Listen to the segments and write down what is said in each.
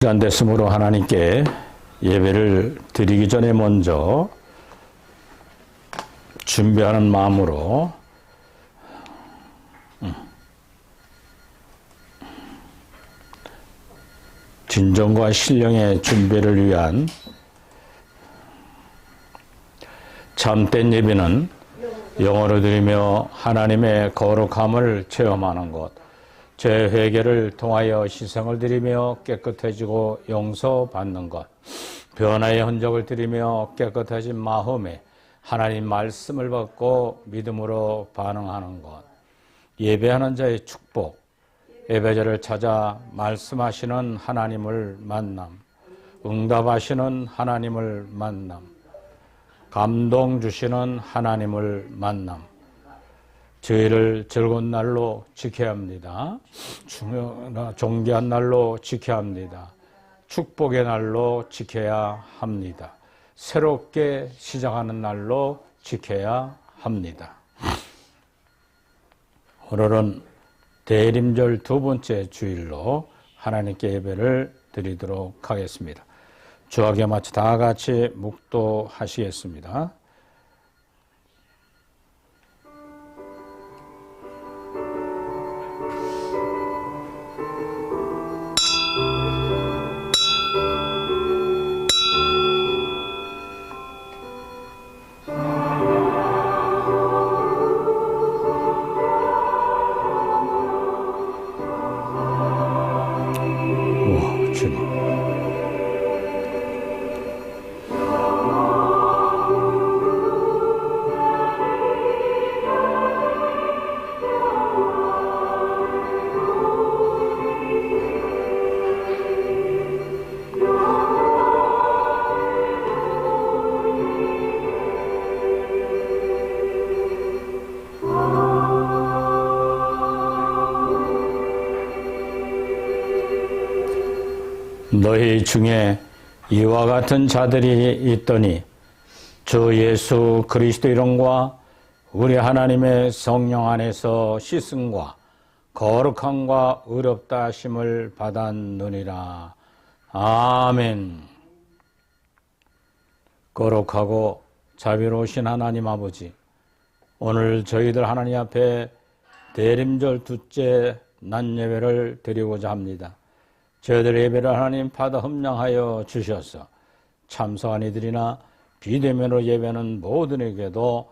시간 됐으므로 하나님께 예배를 드리기 전에 먼저 준비하는 마음으로 진정과 신령의 준비를 위한 참된 예배는 영어로 드리며 하나님의 거룩함을 체험하는 것, 죄 회개를 통하여 희생을 드리며 깨끗해지고 용서받는 것, 변화의 흔적을 드리며 깨끗해진 마음에 하나님 말씀을 받고 믿음으로 반응하는 것, 예배하는 자의 축복, 예배자를 찾아 말씀하시는 하나님을 만남, 응답하시는 하나님을 만남, 감동 주시는 하나님을 만남, 저희를 즐거운 날로 지켜야 합니다. 존귀한 날로 지켜야 합니다. 축복의 날로 지켜야 합니다. 새롭게 시작하는 날로 지켜야 합니다. 오늘은 대림절 두 번째 주일로 하나님께 예배를 드리도록 하겠습니다. 주하게 마치 다 같이 묵도하시겠습니다. 너희 중에 이와 같은 자들이 있더니 주 예수 그리스도 이름과 우리 하나님의 성령 안에서 씻음과 거룩함과 의롭다 하심을 받았느니라. 아멘. 거룩하고 자비로우신 하나님 아버지, 오늘 저희들 하나님 앞에 대림절 둘째 낮 예배를 드리고자 합니다. 저희들의 예배를 하나님 받아 흠량하여 주셔서 참석한 이들이나 비대면으로 예배하는 모든에게도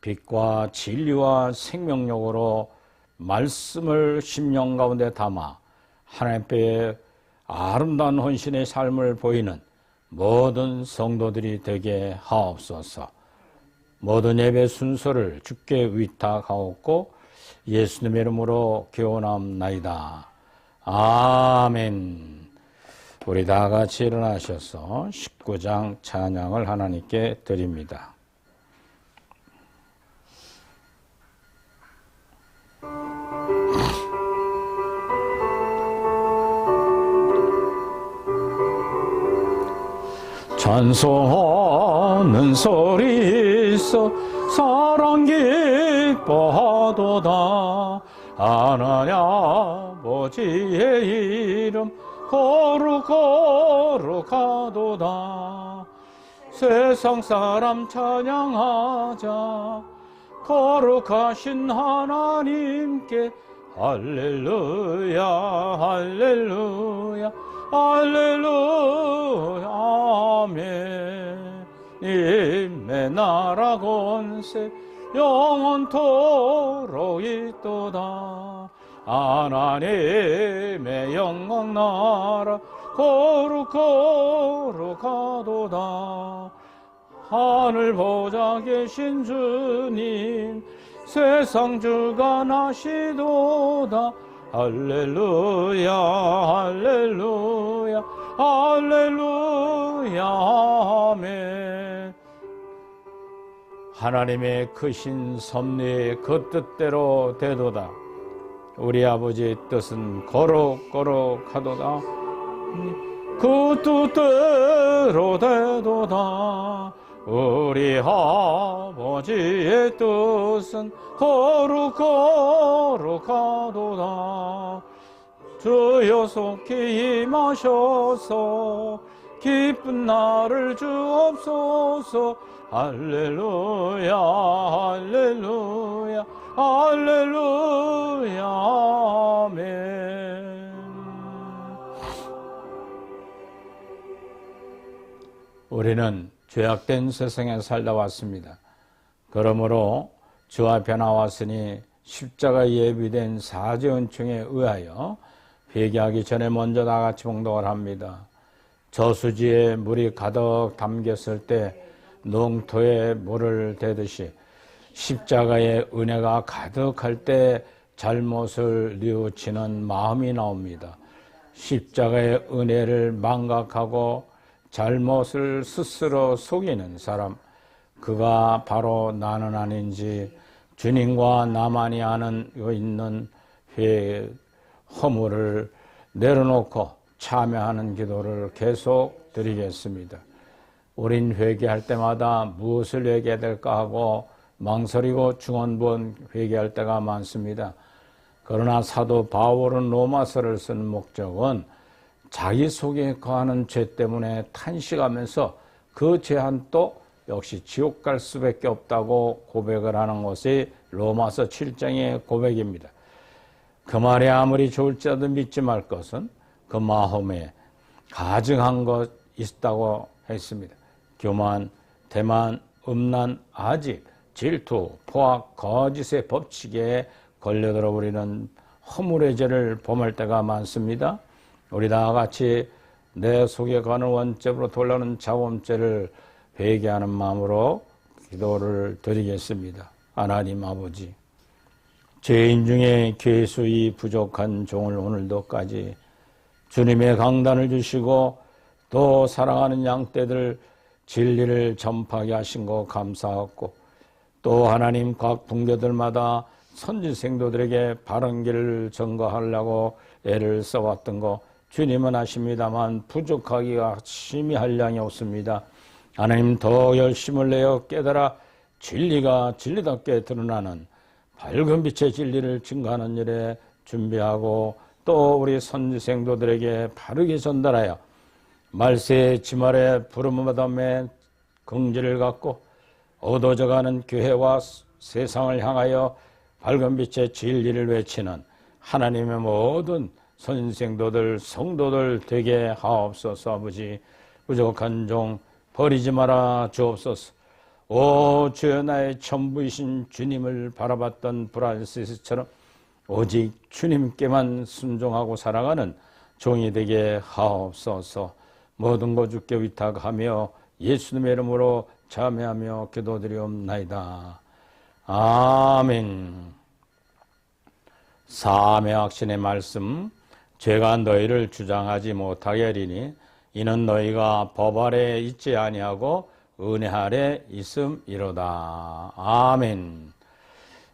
빛과 진리와 생명력으로 말씀을 심령 가운데 담아 하나님께 아름다운 헌신의 삶을 보이는 모든 성도들이 되게 하옵소서. 모든 예배 순서를 주께 위탁하옵고 예수님의 이름으로 기원합나이다. 아멘. 우리 다 같이 일어나셔서 19장 찬양을 하나님께 드립니다. 찬송하는 소리 있어 사랑 기뻐하도다. 하나님 아버지의 이름 거룩하도다. 세상 사람 찬양하자. 거룩하신 하나님께 할렐루야 할렐루야 할렐루야 아멘. 님의 나라 권세 영원토록 있도다. 하나님의 영광 나라 거룩하도다. 하늘 보좌 계신 주님 세상 주관하시도다. 할렐루야 할렐루야 할렐루야 아멘. 하나님의 크신 섭리의 그 뜻대로 되도다. 우리 아버지의 뜻은 거룩하도다. 그 뜻대로 되도다. 우리 아버지의 뜻은 거룩하도다. 주여 속히 임하셔서 기쁜 날을 주옵소서. 할렐루야 할렐루야 할렐루야 아멘. 우리는 죄악된 세상에 살다 왔습니다. 그러므로 주 앞에 나왔으니 십자가 예비된 사죄은총에 의하여 회개하기 전에 먼저 다같이 봉독을 합니다. 저수지에 물이 가득 담겼을 때 농토에 물을 대듯이 십자가의 은혜가 가득할 때 잘못을 뉘우치는 마음이 나옵니다. 십자가의 은혜를 망각하고 잘못을 스스로 속이는 사람, 그가 바로 나는 아닌지 주님과 나만이 아는 있는 허물을 내려놓고 참여하는 기도를 계속 드리겠습니다. 우린 회개할 때마다 무엇을 회개해야 될까 하고 망설이고 중언부언 회개할 때가 많습니다. 그러나 사도 바울은 로마서를 쓴 목적은 자기 속에 거하는 죄 때문에 탄식하면서 그 죄한도 역시 지옥 갈 수밖에 없다고 고백을 하는 것이 로마서 7장의 고백입니다. 그 말이 아무리 좋을지라도 믿지 말 것은 그 마음에 가증한 것 있다고 했습니다. 교만, 대만, 음란, 아집, 질투, 포악, 거짓의 법칙에 걸려들어 우리는 허물의 죄를 범할 때가 많습니다. 우리 다 같이 내 속에 가는 원죄로 돌아오는 자범죄를 회개하는 마음으로 기도를 드리겠습니다. 하나님 아버지, 죄인 중에 괴수히 부족한 종을 오늘도까지 주님의 강단을 주시고 또 사랑하는 양떼들 진리를 전파하게 하신 것 감사하고, 또 하나님 각 분교들마다 선지 생도들에게 바른 길을 전가하려고 애를 써왔던 거 주님은 아십니다만 부족하기가 심히 한량이 없습니다. 하나님 더 열심을 내어 깨달아 진리가 진리답게 드러나는 밝은 빛의 진리를 증거하는 일에 준비하고, 또 우리 선지 생도들에게 바르게 전달하여 말세의 지말에 부름받음의 긍지를 갖고 어두워져가는 교회와 세상을 향하여 밝은 빛의 진리를 외치는 하나님의 모든 선생도들 성도들 되게 하옵소서. 아버지, 부족한 종 버리지 마라 주옵소서. 오 주여, 나의 전부이신 주님을 바라봤던 브라질스처럼 오직 주님께만 순종하고 살아가는 종이 되게 하옵소서. 모든 것 주께 위탁하며 예수님의 이름으로 자매하며 기도드리옵나이다. 아멘. 사함의 확신의 말씀. 죄가 너희를 주장하지 못하게 하리니 이는 너희가 법 아래 있지 아니하고 은혜 아래 있음이로다. 아멘.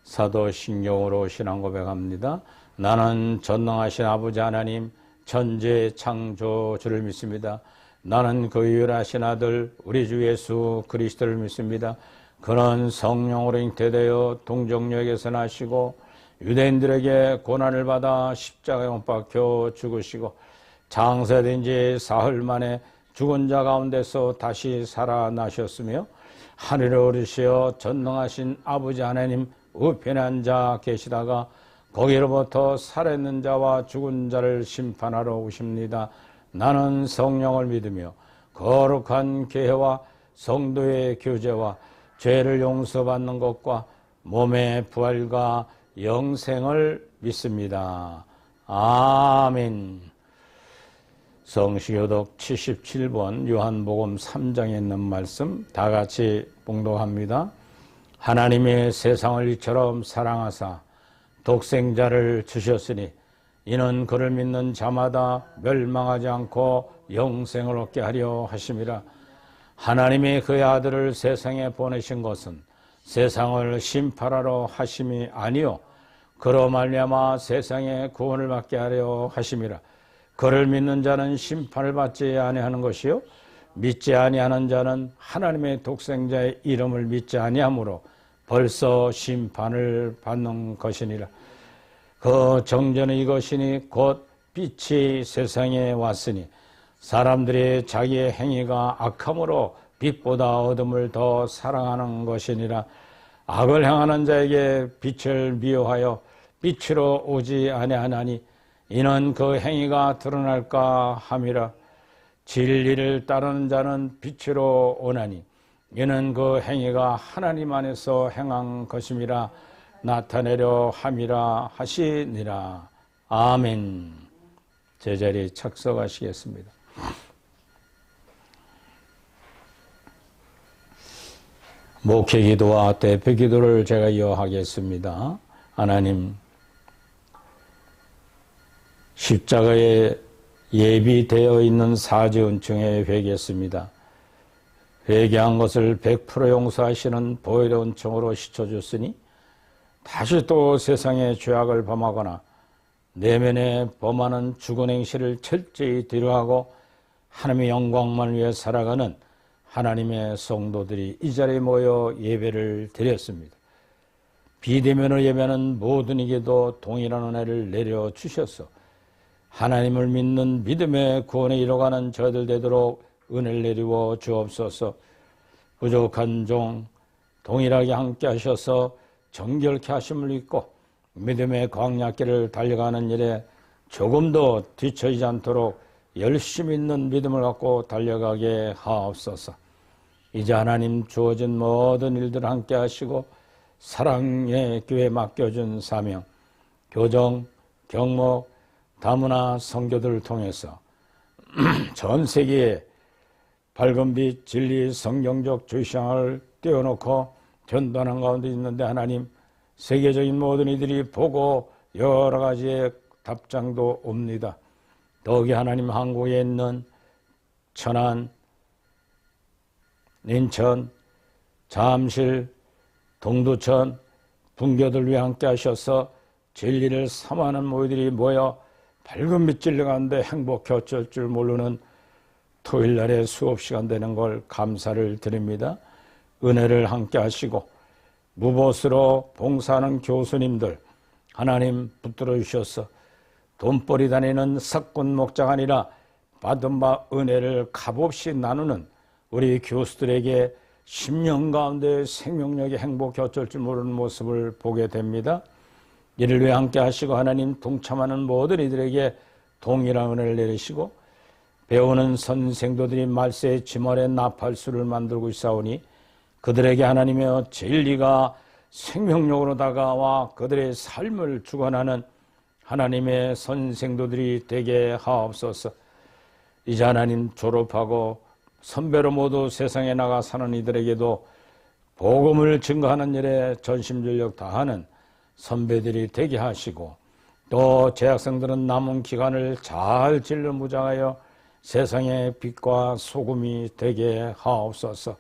사도신경으로 신앙 고백합니다. 나는 전능하신 아버지 하나님 천재 창조주를 믿습니다. 나는 그 유일하신 아들 우리 주 예수 그리스도를 믿습니다. 그는 성령으로 잉태되어 동정역에서 나시고 유대인들에게 고난을 받아 십자가에 못 박혀 죽으시고 장사된 지 사흘 만에 죽은 자 가운데서 다시 살아나셨으며 하늘에 오르시어 전능하신 아버지 하나님 우편에 앉아 계시다가 거기로부터 살아있는 자와 죽은 자를 심판하러 오십니다. 나는 성령을 믿으며 거룩한 교회와 성도의 교제와 죄를 용서받는 것과 몸의 부활과 영생을 믿습니다. 아멘. 성시교독 77번 요한복음 3장에 있는 말씀 다 같이 봉독합니다. 하나님이 세상을 이처럼 사랑하사 독생자를 주셨으니 이는 그를 믿는 자마다 멸망하지 않고 영생을 얻게 하려 하심이라. 하나님이 그의 아들을 세상에 보내신 것은 세상을 심판하러 하심이 아니요 그로 말미암아 세상에 구원을 받게 하려 하심이라. 그를 믿는 자는 심판을 받지 아니하는 것이요 믿지 아니하는 자는 하나님의 독생자의 이름을 믿지 아니하므로 벌써 심판을 받는 것이니라. 그 정죄는 이것이니 곧 빛이 세상에 왔으니 사람들이 자기의 행위가 악함으로 빛보다 어둠을 더 사랑하는 것이니라. 악을 행하는 자에게 빛을 미워하여 빛으로 오지 아니하나니 이는 그 행위가 드러날까 함이라. 진리를 따르는 자는 빛으로 오나니 이는 그 행위가 하나님 안에서 행한 것임이라 나타내려 함이라 하시니라. 아멘. 제자리에 착석하시겠습니다. 목회기도와 대표기도를 제가 이어하겠습니다. 하나님, 십자가에 예비되어 있는 사지은총에 회개했습니다. 회개한 것을 100% 용서하시는 보혈의 은총으로 씻어주으니 다시 또 세상의 죄악을 범하거나 내면에 범하는 죽은 행실을 철저히 뒤로하고 하나님의 영광만 위해 살아가는 하나님의 성도들이 이 자리에 모여 예배를 드렸습니다. 비대면을 예배하는 모든 이에게도 동일한 은혜를 내려주셔서 하나님을 믿는 믿음의 구원에 이뤄가는 저희들 되도록 은혜를 내리워 주옵소서. 부족한 종 동일하게 함께 하셔서 정결케 하심을 믿고 믿음의 광야길을 달려가는 일에 조금도 뒤처지지 않도록 열심히 있는 믿음을 갖고 달려가게 하옵소서. 이제 하나님 주어진 모든 일들을 함께 하시고 사랑의 교회에 맡겨준 사명, 교정, 경목, 다문화 선교들을 통해서 전 세계에 밝은 빛, 진리, 성경적 주시장을 띄워놓고 전도하는 가운데 있는데 하나님, 세계적인 모든 이들이 보고 여러 가지의 답장도 옵니다. 더욱이 하나님 한국에 있는 천안, 인천, 잠실, 동두천, 분교들 위해 함께 하셔서 진리를 사모하는 모이들이 모여 밝은 빛 진리 가운데 행복해 어쩔 줄 모르는 토요일날에 수업시간 되는 걸 감사를 드립니다. 은혜를 함께 하시고 무보수로 봉사하는 교수님들 하나님 붙들어 주셔서 돈벌이 다니는 석군 목자가 아니라 받은 바 은혜를 값없이 나누는 우리 교수들에게 10년 가운데 생명력이 행복해 어쩔 줄 모르는 모습을 보게 됩니다. 이를 위해 함께 하시고 하나님 동참하는 모든 이들에게 동일한 은혜를 내리시고 배우는 선생도들이 말세의 지머리에 나팔수를 만들고 있사오니 그들에게 하나님의 진리가 생명력으로 다가와 그들의 삶을 주관하는 하나님의 선생도들이 되게 하옵소서. 이제 하나님 졸업하고 선배로 모두 세상에 나가 사는 이들에게도 복음을 증거하는 일에 전심전력 다하는 선배들이 되게 하시고 또 재학생들은 남은 기간을 잘 진로 무장하여 세상의 빛과 소금이 되게 하옵소서.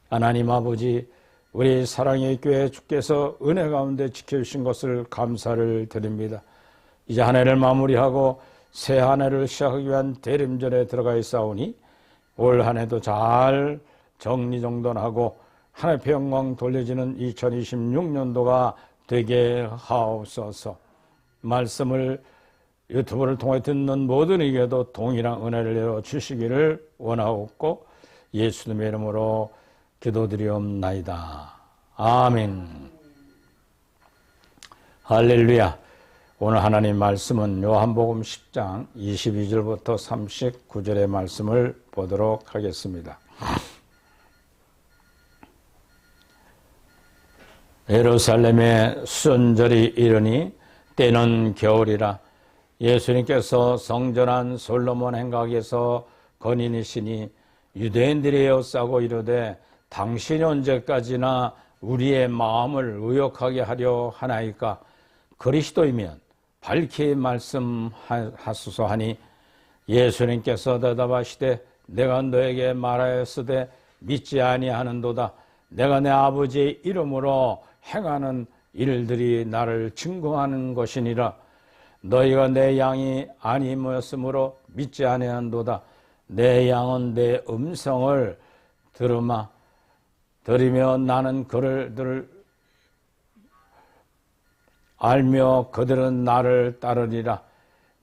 하나님 아버지, 우리 사랑의 교회 주께서 은혜 가운데 지켜주신 것을 감사를 드립니다. 이제 한 해를 마무리하고 새 한 해를 시작하기 위한 대림절에 들어가 있사오니 올 한 해도 잘 정리정돈하고 하나님의 영광 돌려지는 2026년도가 되게 하옵소서. 말씀을 유튜브를 통해 듣는 모든 이에게도 동일한 은혜를 내려 주시기를 원하옵고 예수님의 이름으로 기도드리옵나이다. 아멘. 할렐루야. 오늘 하나님 말씀은 요한복음 10장 22절부터 39절의 말씀을 보도록 하겠습니다. 예루살렘에 수전절이 이르니 때는 겨울이라. 예수님께서 성전한 솔로몬 행각에서 건인이시니 유대인들이 에워싸고 이르되 당신이 언제까지나 우리의 마음을 의욕하게 하려 하나이까. 그리스도이면 밝히 말씀하소서 하니 예수님께서 대답하시되 내가 너에게 말하였으되 믿지 아니하는도다. 내가 내 아버지의 이름으로 행하는 일들이 나를 증거하는 것이니라. 너희가 내 양이 아니었으므로 믿지 아니한도다. 내 양은 내 음성을 들으며 나는 그들을 알며 그들은 나를 따르리라.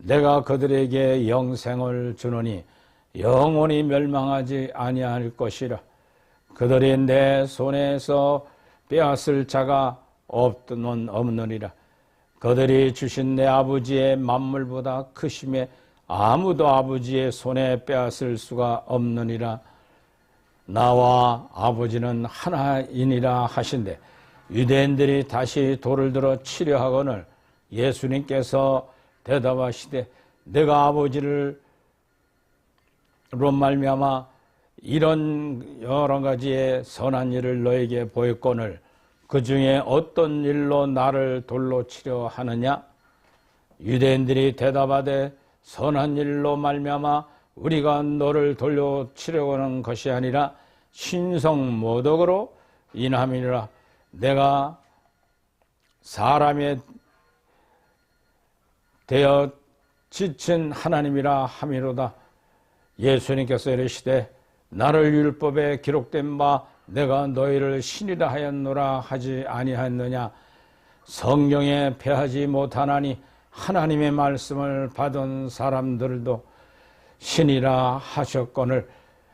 내가 그들에게 영생을 주노니 영원히 멸망하지 아니할 것이라. 그들이 내 손에서 빼앗을 자가 없느니라. 그들이 주신 내 아버지의 만물보다 크심에 아무도 아버지의 손에 빼앗을 수가 없느니라. 나와 아버지는 하나이니라 하신대 유대인들이 다시 돌을 들어 치려 하거늘 예수님께서 대답하시되 내가 아버지를 로 말미암아 이런 여러 가지의 선한 일을 너에게 보였거늘 그 중에 어떤 일로 나를 돌로 치려 하느냐? 유대인들이 대답하되 선한 일로 말미암아 우리가 너를 돌로 치려고 하는 것이 아니라 신성 모독으로 인함이니라. 내가 사람에 되어 지친 하나님이라 함이로다. 예수님께서 이르시되 나를 율법에 기록된 바 내가 너희를 신이라 하였노라 하지 아니하였느냐. 성경에 패하지 못하나니 하나님의 말씀을 받은 사람들도 신이라 하셨거늘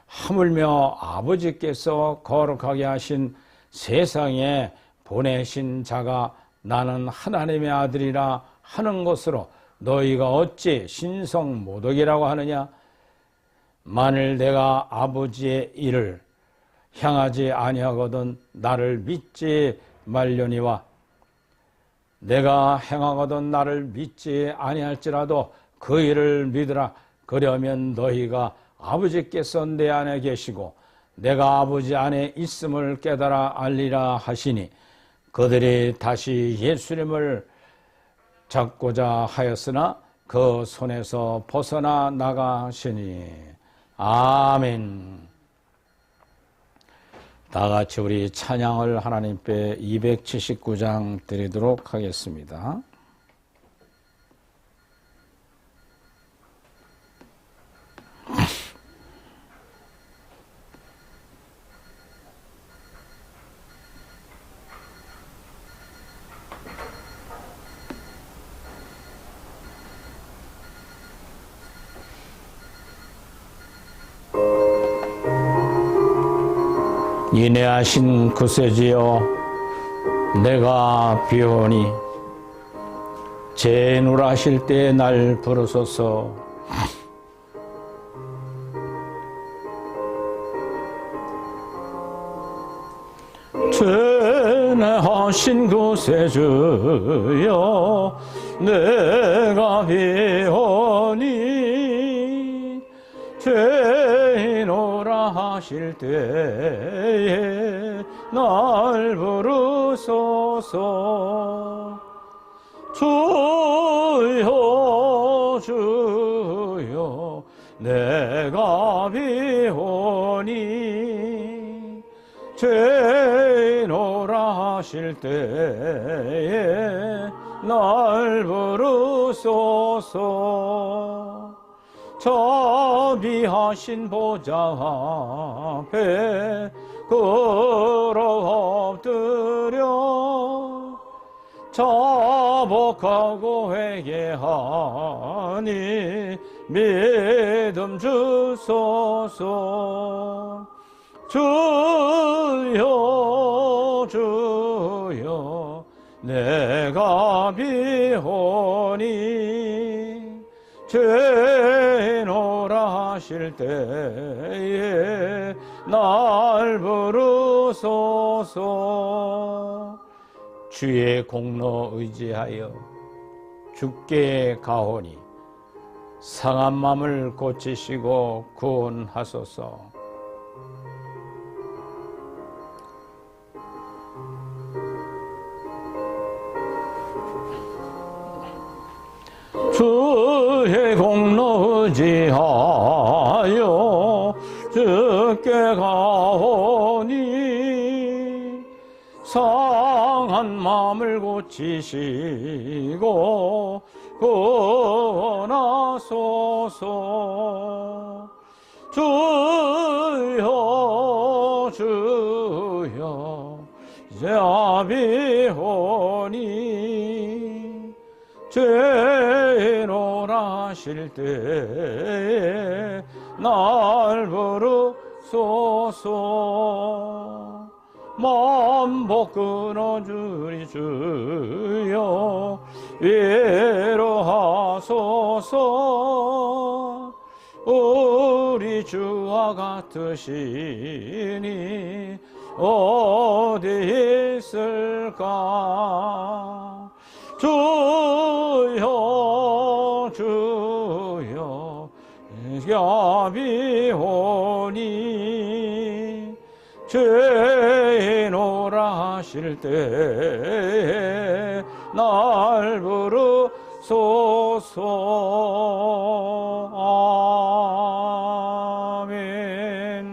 하물며 아버지께서 거룩하게 하신 세상에 보내신 자가 나는 하나님의 아들이라 하는 것으로 너희가 어찌 신성 모독이라고 하느냐. 만일 내가 아버지의 일을 향하지 아니하거든 나를 믿지 말려니와 내가 행하거든 나를 믿지 아니할지라도 그 일을 믿으라. 그러면 너희가 아버지께서 내 안에 계시고 내가 아버지 안에 있음을 깨달아 알리라 하시니 그들이 다시 예수님을 잡고자 하였으나 그 손에서 벗어나 나가시니. 아멘. 다 같이 우리 찬양을 하나님께 279장 드리도록 하겠습니다. 인애하신 구세주여 내가 비오니 죄인으로 하실 때 날 부르소서. 죄인하신 구세주여 내가 비오니 죄인오라 하실 때에 날 부르소서. 주여 주여 내가 비오니 죄인오라 하실 때에 날 부르소서. 자비하신 보좌 앞에 걸어 엎드려 자복하고 회개하니 믿음 주소서. 주여 주여 내가 비오니 죄인오라 하실 때에 날 부르소서. 주의 공로 의지하여 주께 가오니 상한 마음을 고치시고 구원하소서. 주의 공로 의지하여 주께 가오니 상한 마음을 고치시고 구원하소서. 주여 주여 자비하니 죄인오라 하실 때에 날 부르소서. 만복 끊어주리 주여 위로하소서. 우리 주와 같으시니 어디 있을까. 주여 주여 야비오니 죄인오라 하실 때에 날 부르소서. 아멘.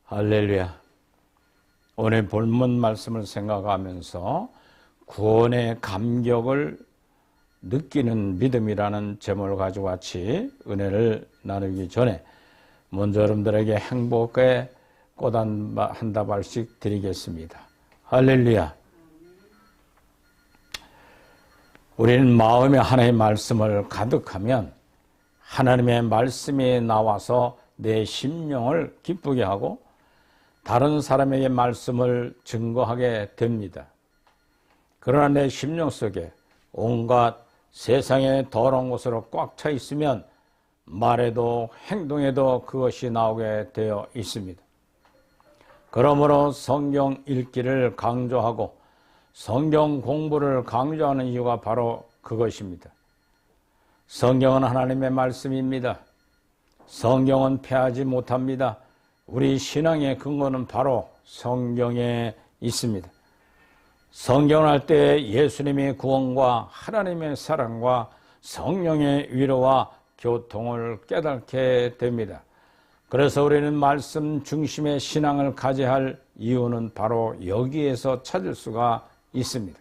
할렐루야. 오늘 본문 말씀을 생각하면서 구원의 감격을 느끼는 믿음이라는 제목을 가지고 같이 은혜를 나누기 전에 먼저 여러분들에게 행복의 꽃 한 다발씩 드리겠습니다. 할렐루야. 우리는 마음에 하나님의 말씀을 가득하면 하나님의 말씀이 나와서 내 심령을 기쁘게 하고 다른 사람에게 말씀을 증거하게 됩니다. 그러나 내 심령 속에 온갖 세상의 더러운 것으로 꽉 차 있으면 말에도 행동에도 그것이 나오게 되어 있습니다. 그러므로 성경 읽기를 강조하고 성경 공부를 강조하는 이유가 바로 그것입니다. 성경은 하나님의 말씀입니다. 성경은 패하지 못합니다. 우리 신앙의 근거는 바로 성경에 있습니다. 성경을 할 때 예수님의 구원과 하나님의 사랑과 성령의 위로와 교통을 깨닫게 됩니다. 그래서 우리는 말씀 중심의 신앙을 가져야 할 이유는 바로 여기에서 찾을 수가 있습니다.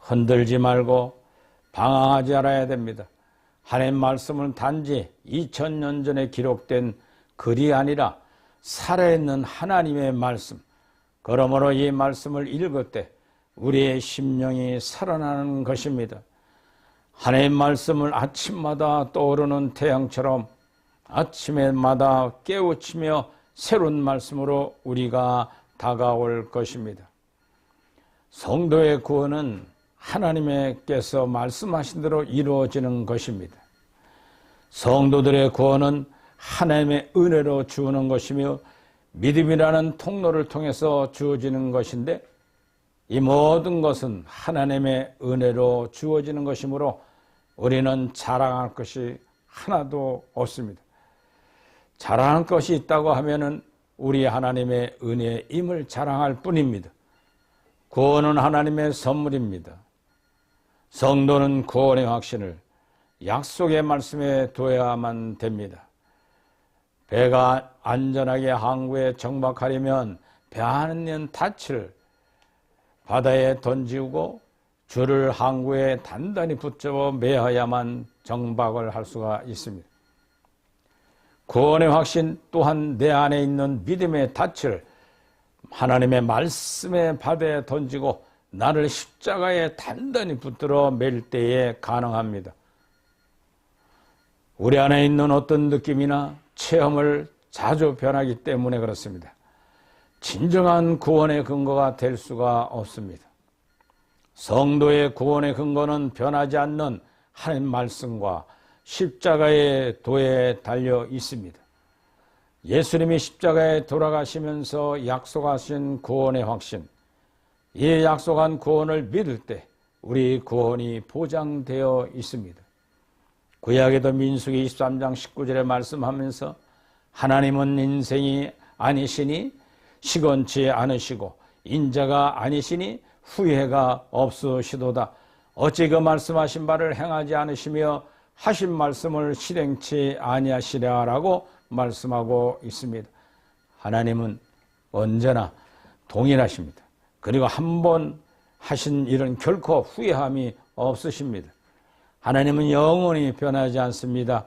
흔들지 말고 방황하지 않아야 됩니다. 하나님 말씀은 단지 2000년 전에 기록된 글이 아니라 살아있는 하나님의 말씀. 그러므로 이 말씀을 읽을 때 우리의 심령이 살아나는 것입니다. 하나님의 말씀을 아침마다 떠오르는 태양처럼 아침에마다 깨우치며 새로운 말씀으로 우리가 다가올 것입니다. 성도의 구원은 하나님께서 말씀하신 대로 이루어지는 것입니다. 성도들의 구원은 하나님의 은혜로 주어지는 것이며 믿음이라는 통로를 통해서 주어지는 것인데 이 모든 것은 하나님의 은혜로 주어지는 것이므로 우리는 자랑할 것이 하나도 없습니다. 자랑할 것이 있다고 하면은 우리 하나님의 은혜임을 자랑할 뿐입니다. 구원은 하나님의 선물입니다. 성도는 구원의 확신을 약속의 말씀에 둬야만 됩니다. 배가 안전하게 항구에 정박하려면 배 안에 있는 닻을 바다에 던지고 줄을 항구에 단단히 붙잡아 매어야만 정박을 할 수가 있습니다. 구원의 확신 또한 내 안에 있는 믿음의 닻을 하나님의 말씀의 바다에 던지고 나를 십자가에 단단히 붙들어 맬 때에 가능합니다. 우리 안에 있는 어떤 느낌이나 체험을 자주 변하기 때문에 그렇습니다. 진정한 구원의 근거가 될 수가 없습니다. 성도의 구원의 근거는 변하지 않는 하나님 말씀과 십자가의 도에 달려 있습니다. 예수님이 십자가에 돌아가시면서 약속하신 구원의 확신, 이 약속한 구원을 믿을 때 우리 구원이 보장되어 있습니다. 구약에도 민수기 23장 19절에 말씀하면서 하나님은 인생이 아니시니 시건치 않으시고 인자가 아니시니 후회가 없으시도다. 어찌 그 말씀하신 바를 행하지 않으시며 하신 말씀을 실행치 아니하시랴라고 말씀하고 있습니다. 하나님은 언제나 동일하십니다. 그리고 한 번 하신 일은 결코 후회함이 없으십니다. 하나님은 영원히 변하지 않습니다.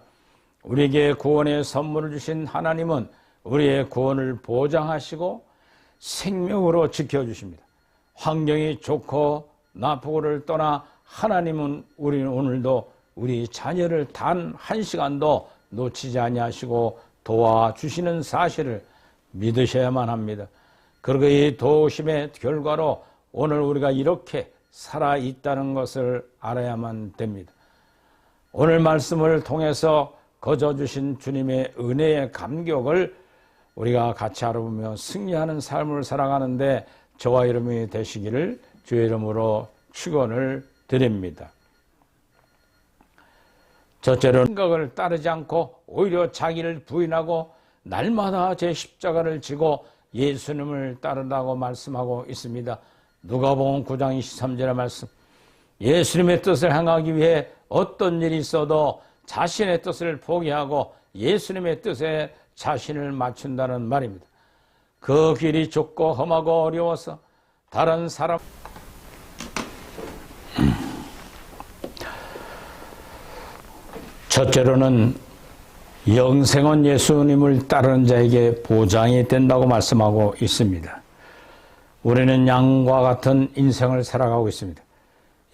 우리에게 구원의 선물을 주신 하나님은 우리의 구원을 보장하시고 생명으로 지켜주십니다. 환경이 좋고 나쁘고를 떠나 하나님은 우리는 오늘도 우리 자녀를 단 한 시간도 놓치지 아니하시고 도와주시는 사실을 믿으셔야만 합니다. 그리고 이 도우심의 결과로 오늘 우리가 이렇게 살아있다는 것을 알아야만 됩니다. 오늘 말씀을 통해서 거저주신 주님의 은혜의 감격을 우리가 같이 알아보며 승리하는 삶을 살아가는데 저와 여러분이 되시기를 주의 이름으로 축원을 드립니다. 첫째로 생각을 따르지 않고 오히려 자기를 부인하고 날마다 제 십자가를 지고 예수님을 따르라고 말씀하고 있습니다. 누가복음 9장 23절의 말씀. 예수님의 뜻을 행하기 위해 어떤 일이 있어도 자신의 뜻을 포기하고 예수님의 뜻에 자신을 맞춘다는 말입니다. 그 길이 좁고 험하고 어려워서 다른 사람 첫째로는 영생은 예수님을 따르는 자에게 보장이 된다고 말씀하고 있습니다. 우리는 양과 같은 인생을 살아가고 있습니다.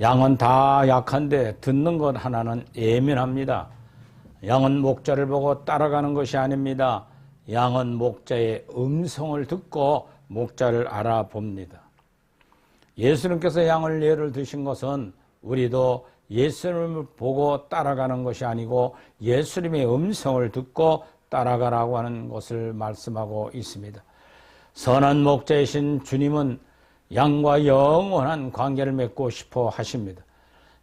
양은 다 약한데 듣는 것 하나는 예민합니다. 양은 목자를 보고 따라가는 것이 아닙니다. 양은 목자의 음성을 듣고 목자를 알아봅니다. 예수님께서 양을 예를 드신 것은 우리도 예수님을 보고 따라가는 것이 아니고 예수님의 음성을 듣고 따라가라고 하는 것을 말씀하고 있습니다. 선한 목자이신 주님은 양과 영원한 관계를 맺고 싶어 하십니다.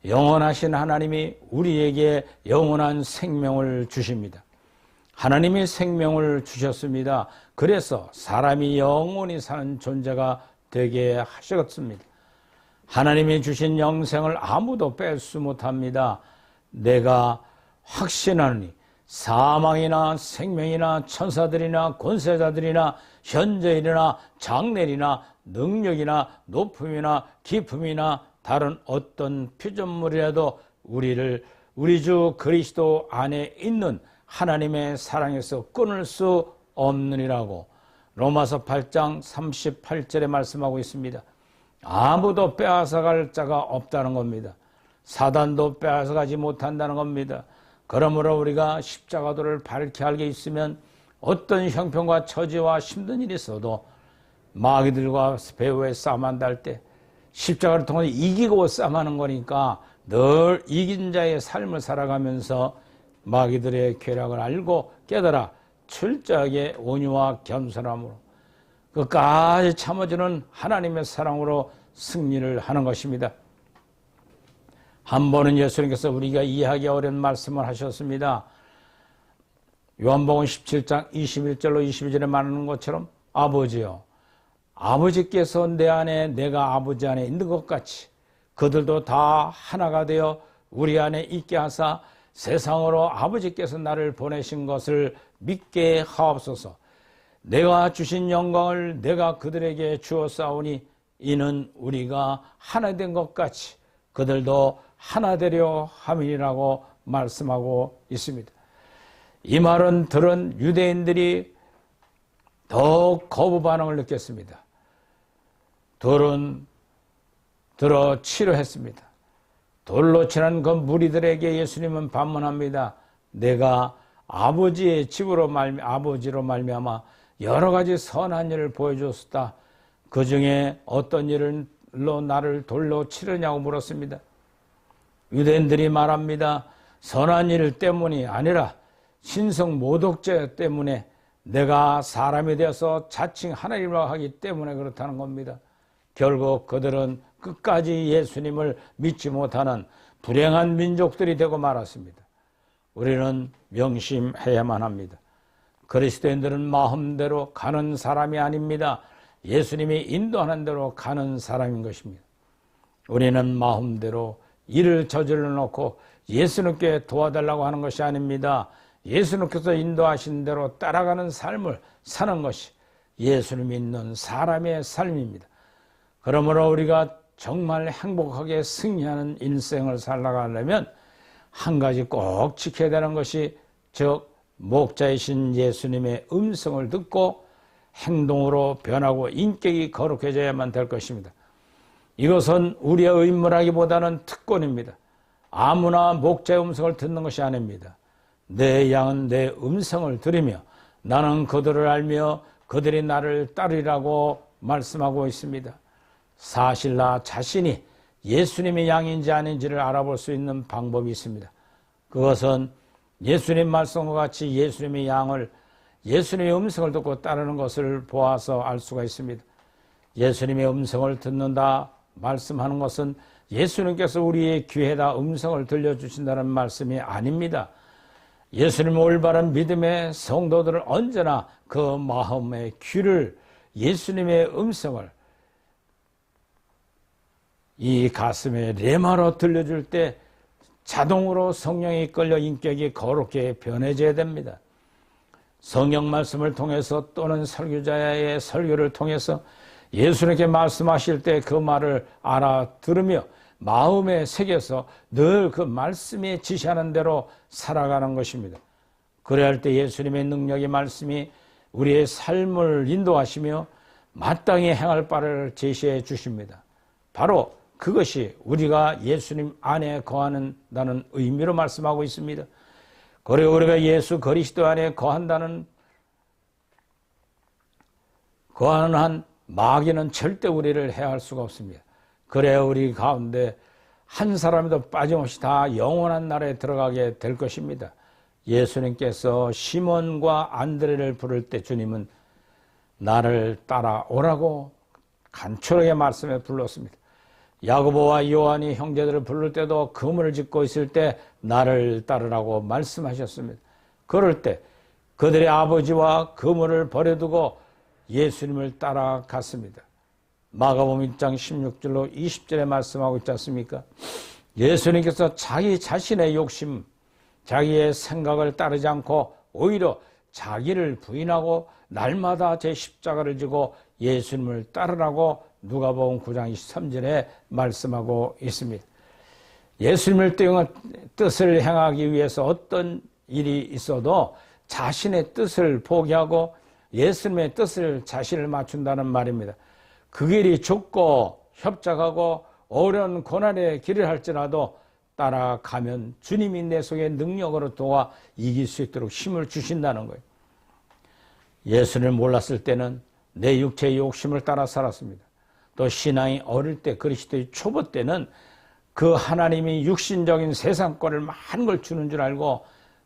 영원하신 하나님이 우리에게 영원한 생명을 주십니다. 하나님이 생명을 주셨습니다. 그래서 사람이 영원히 사는 존재가 되게 하셨습니다. 하나님이 주신 영생을 아무도 뺄 수 못합니다. 내가 확신하노니 사망이나 생명이나 천사들이나 권세자들이나 현재일이나 장래일이나 능력이나 높음이나 깊음이나 다른 어떤 피조물이라도 우리 주 그리스도 안에 있는 하나님의 사랑에서 끊을 수 없느니라고 로마서 8장 38절에 말씀하고 있습니다. 아무도 빼앗아갈 자가 없다는 겁니다. 사단도 빼앗아가지 못한다는 겁니다. 그러므로 우리가 십자가도를 밝히 알게 있으면 어떤 형편과 처지와 힘든 일이 있어도 마귀들과 배후에 싸움한다 할 때 십자가를 통해 이기고 싸움하는 거니까 늘 이긴 자의 삶을 살아가면서 마귀들의 계략을 알고 깨달아 철저하게 온유와 겸손함으로 끝까지 참아주는 하나님의 사랑으로 승리를 하는 것입니다. 한 번은 예수님께서 우리가 이해하기 어려운 말씀을 하셨습니다. 요한복음 17장 21절로 22절에 말하는 것처럼 아버지요, 아버지께서 내 안에 내가 아버지 안에 있는 것 같이 그들도 다 하나가 되어 우리 안에 있게 하사 세상으로 아버지께서 나를 보내신 것을 믿게 하옵소서. 내가 주신 영광을 내가 그들에게 주었사오니 이는 우리가 하나 된 것 같이 그들도 하나 되려 함이라고 말씀하고 있습니다. 이 말은 들은 유대인들이 더욱 거부 반응을 느꼈습니다. 둘은 들어 치료했습니다. 돌로 친한 그 무리들에게 예수님은 반문합니다. 내가 아버지의 집으로 아버지로 말미암아 여러 가지 선한 일을 보여줬다. 그 중에 어떤 일로 나를 돌로 치르냐고 물었습니다. 유대인들이 말합니다. 선한 일 때문이 아니라 신성 모독죄 때문에 내가 사람이 되어서 자칭 하나님이라고 하기 때문에 그렇다는 겁니다. 결국 그들은 끝까지 예수님을 믿지 못하는 불행한 민족들이 되고 말았습니다. 우리는 명심해야만 합니다. 그리스도인들은 마음대로 가는 사람이 아닙니다. 예수님이 인도하는 대로 가는 사람인 것입니다. 우리는 마음대로 일을 저질러 놓고 예수님께 도와달라고 하는 것이 아닙니다. 예수님께서 인도하신 대로 따라가는 삶을 사는 것이 예수님 믿는 사람의 삶입니다. 그러므로 우리가 정말 행복하게 승리하는 인생을 살아가려면 한 가지 꼭 지켜야 되는 것이 즉 목자이신 예수님의 음성을 듣고 행동으로 변하고 인격이 거룩해져야만 될 것입니다. 이것은 우리의 의무라기보다는 특권입니다. 아무나 목자의 음성을 듣는 것이 아닙니다. 내 양은 내 음성을 들으며 나는 그들을 알며 그들이 나를 따르리라고 말씀하고 있습니다. 사실 나 자신이 예수님의 양인지 아닌지를 알아볼 수 있는 방법이 있습니다. 그것은 예수님 말씀과 같이 예수님의 양을, 예수님의 음성을 듣고 따르는 것을 보아서 알 수가 있습니다. 예수님의 음성을 듣는다 말씀하는 것은 예수님께서 우리의 귀에다 음성을 들려주신다는 말씀이 아닙니다. 예수님 올바른 믿음의 성도들은 언제나 그 마음의 귀를, 예수님의 음성을 이 가슴에 레마로 들려줄 때 자동으로 성령이 이끌려 인격이 거룩게 변해져야 됩니다. 성경 말씀을 통해서 또는 설교자의 설교를 통해서 예수님께 말씀하실 때 그 말을 알아들으며 마음에 새겨서 늘 그 말씀이 지시하는 대로 살아가는 것입니다. 그래야 할 때 예수님의 능력의 말씀이 우리의 삶을 인도하시며 마땅히 행할 바를 제시해 주십니다. 바로 그것이 우리가 예수님 안에 거한다는 의미로 말씀하고 있습니다. 그리고 우리가 예수 그리스도 안에 거하는 한 마귀는 절대 우리를 해할 수가 없습니다. 그래야 우리 가운데 한 사람도 빠짐없이 다 영원한 나라에 들어가게 될 것입니다. 예수님께서 시몬과 안드레를 부를 때 주님은 나를 따라오라고 간절하게 말씀해 불렀습니다. 야고보와 요한이 형제들을 부를 때도 그물을 짚고 있을 때 나를 따르라고 말씀하셨습니다. 그럴 때 그들의 아버지와 그물을 버려두고 예수님을 따라갔습니다. 마가복음 1장 16절로 20절에 말씀하고 있지 않습니까? 예수님께서 자기 자신의 욕심, 자기의 생각을 따르지 않고 오히려 자기를 부인하고 날마다 제 십자가를 지고 예수님을 따르라고 누가복음 9장 23절에 말씀하고 있습니다. 예수님의 뜻을 행하기 위해서 어떤 일이 있어도 자신의 뜻을 포기하고 예수님의 뜻을 자신을 맞춘다는 말입니다. 그 길이 좁고 협착하고 어려운 고난의 길을 할지라도 따라가면 주님이 내 속에 능력으로 도와 이길 수 있도록 힘을 주신다는 거예요. 예수를 몰랐을 때는 내 육체의 욕심을 따라 살았습니다. 또 신앙이 어릴 때 그리스도의 초보 때는 그 하나님이 육신적인 세상권을 많은 걸 주는 줄 알고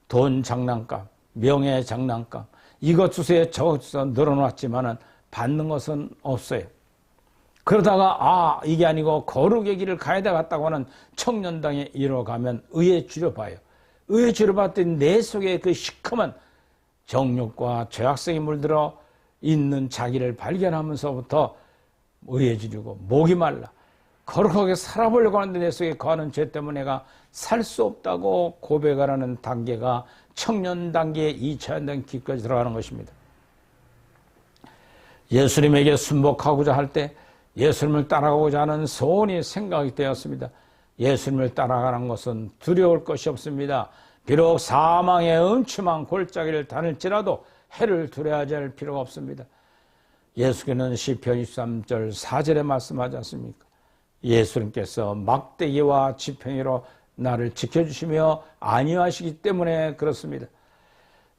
돈 장난감, 명예 장난감 이것 주세요 저것 주세요 늘어놨지만은 받는 것은 없어요. 그러다가 이게 아니고 거룩의 길을 가야 되겠다고 하는 청년당에 이뤄가면 의에 주려봐요. 의에 주려봤더니 내 속에 그 시커먼 정욕과 죄악성이 물들어 있는 자기를 발견하면서부터 의에 주려고 목이 말라 거룩하게 살아보려고 하는데 내 속에 거하는 죄 때문에 내가 살 수 없다고 고백하라는 단계가 청년 단계의 이 제한된 길까지 들어가는 것입니다. 예수님에게 순복하고자 할 때 예수님을 따라가고자 하는 소원이 생각이 되었습니다. 예수님을 따라가는 것은 두려울 것이 없습니다. 비록 사망의 음침한 골짜기를 다닐지라도 해를 두려워하지 않을 필요가 없습니다. 예수께서는 시편 23절 4절에 말씀하지 않습니까? 예수님께서 막대기와 지팡이로 나를 지켜주시며 안위하시기 때문에 그렇습니다.